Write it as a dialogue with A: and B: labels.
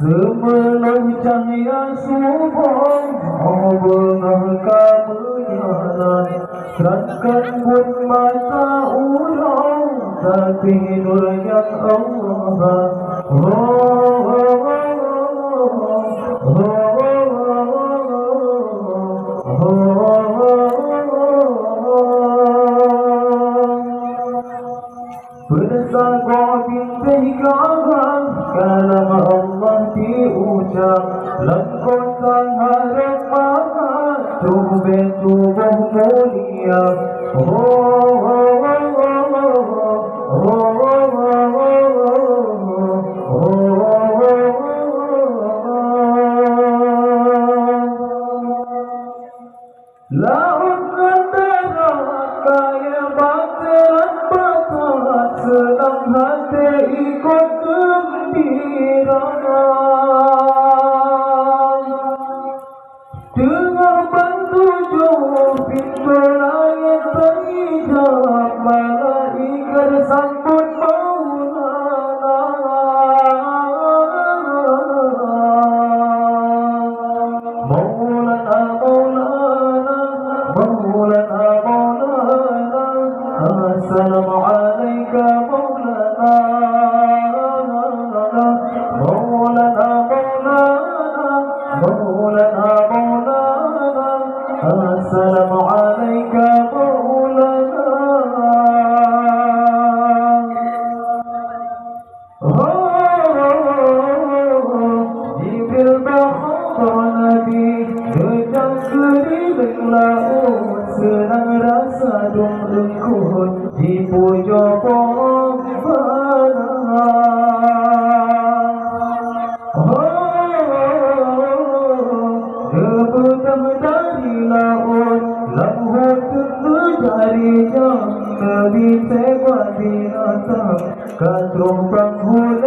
A: Sebelum cahaya subuh Allah kemenyaran terangkan pun mata orang tertidur yang Allah Bersama bintik kawan kalam Allah diucap langkotkan harap mahat tubuh mulia Laut antara kaya bataran patah senang hati ikut gembira dengan bantu pintu langit terhijab malaikat sambut Assalamu alayka maulana Assalamu alayka maulana Jibril bahar Nabi Kejang keliling laut Senang rasa dungkut di pojok pohon Kebetam dari laut Lamhut terjari jam Nabi sebuah binatang Katrum penghulu